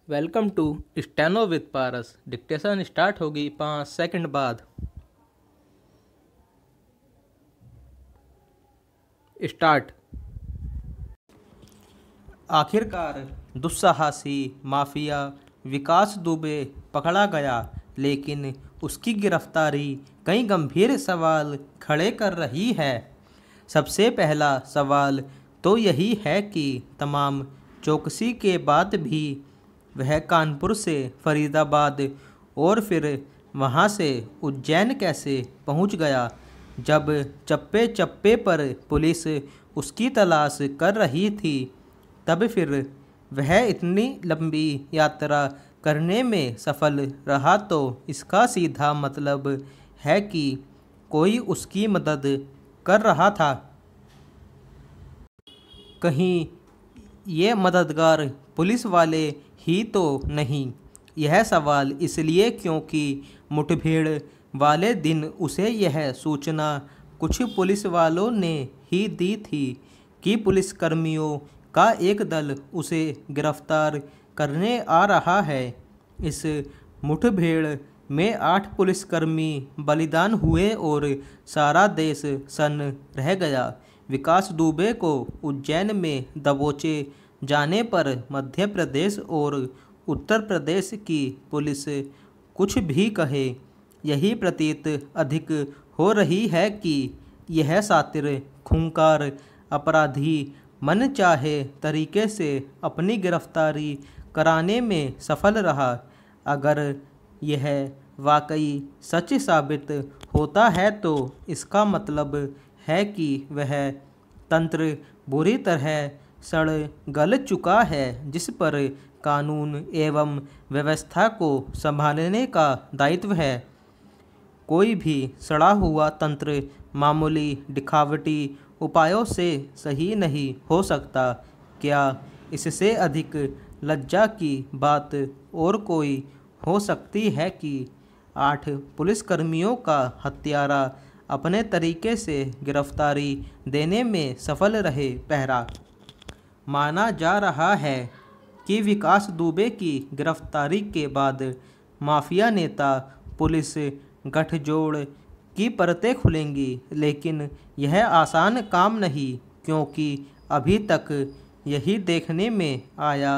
Welcome to steno with Paras. Dictation start होगी 5 second बाद। Start. आखिरकार दुस्साहसी माफिया विकास दुबे पकड़ा गया, लेकिन उसकी गिरफ्तारी कई गंभीर सवाल खड़े कर रही है। सबसे पहला सवाल तो यही है कि तमाम चौकसी के बाद भी वह कानपुर से फरीदाबाद और फिर वहां से उज्जैन कैसे पहुंच गया, जब चप्पे चप्पे पर पुलिस उसकी तलाश कर रही थी। तब फिर वह इतनी लंबी यात्रा करने में सफल रहा, तो इसका सीधा मतलब है कि कोई उसकी मदद कर रहा था। कहीं ये मददगार पुलिस वाले ही तो नहीं। यह सवाल इसलिए क्योंकि मुठभेड़ वाले दिन उसे यह सूचना कुछ पुलिस वालों ने ही दी थी कि पुलिसकर्मियों का एक दल उसे गिरफ्तार करने आ रहा है। इस मुठभेड़ में 8 पुलिसकर्मी बलिदान हुए और सारा देश सन्न रह गया। विकास दुबे को उज्जैन में दबोचे जाने पर मध्य प्रदेश और उत्तर प्रदेश की पुलिस कुछ भी कहे, यही प्रतीत अधिक हो रही है कि यह शातिर खूंखार अपराधी मन चाहे तरीके से अपनी गिरफ्तारी कराने में सफल रहा। अगर यह वाकई सच साबित होता है तो इसका मतलब है कि वह तंत्र बुरी तरह सड़ गल चुका है, जिस पर कानून एवं व्यवस्था को संभालने का दायित्व है। कोई भी सड़ा हुआ तंत्र मामूली दिखावटी उपायों से सही नहीं हो सकता। क्या इससे अधिक लज्जा की बात और कोई हो सकती है कि 8 पुलिसकर्मियों का हत्यारा अपने तरीके से गिरफ्तारी देने में सफल रहे। पहरा माना जा रहा है कि विकास दुबे की गिरफ्तारी के बाद माफिया नेता पुलिस गठजोड़ की परतें खुलेंगी, लेकिन यह आसान काम नहीं, क्योंकि अभी तक यही देखने में आया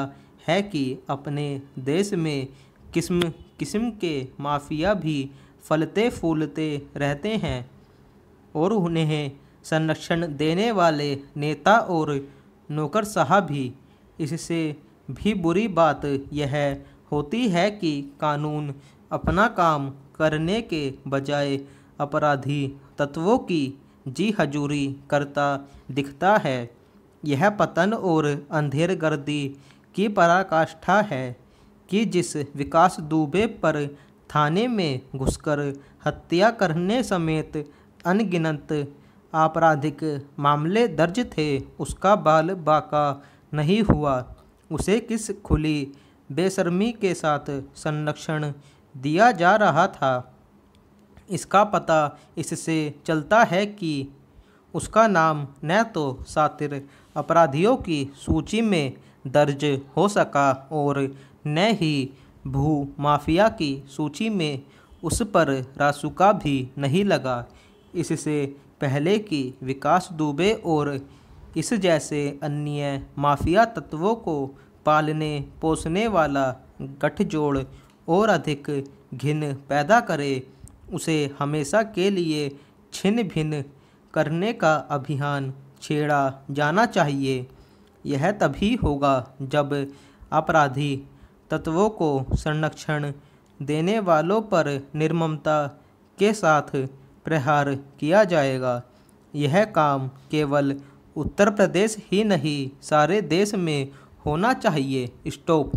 है कि अपने देश में किस्म किस्म के माफिया भी फलते फूलते रहते हैं और उन्हें संरक्षण देने वाले नेता और नौकरशाह भी। इससे भी बुरी बात यह होती है कि कानून अपना काम करने के बजाय अपराधी तत्वों की जी हजूरी करता दिखता है। यह पतन और अंधेरगर्दी की पराकाष्ठा है कि जिस विकास दुबे पर थाने में घुसकर हत्या करने समेत अनगिनत आपराधिक मामले दर्ज थे, उसका बाल बाका नहीं हुआ। उसे किस खुली बेशर्मी के साथ संरक्षण दिया जा रहा था, इसका पता इससे चलता है कि उसका नाम न तो शातिर अपराधियों की सूची में दर्ज हो सका और न ही भू माफिया की सूची में उस पर रासुका भी नहीं लगा। इससे पहले कि विकास दुबे और इस जैसे अन्य माफिया तत्वों को पालने पोसने वाला गठजोड़ और अधिक घिन पैदा करे, उसे हमेशा के लिए छिन्न भिन्न करने का अभियान छेड़ा जाना चाहिए। यह तभी होगा जब अपराधी तत्वों को संरक्षण देने वालों पर निर्ममता के साथ प्रहार किया जाएगा। यह काम केवल उत्तर प्रदेश ही नहीं, सारे देश में होना चाहिए। स्टॉप।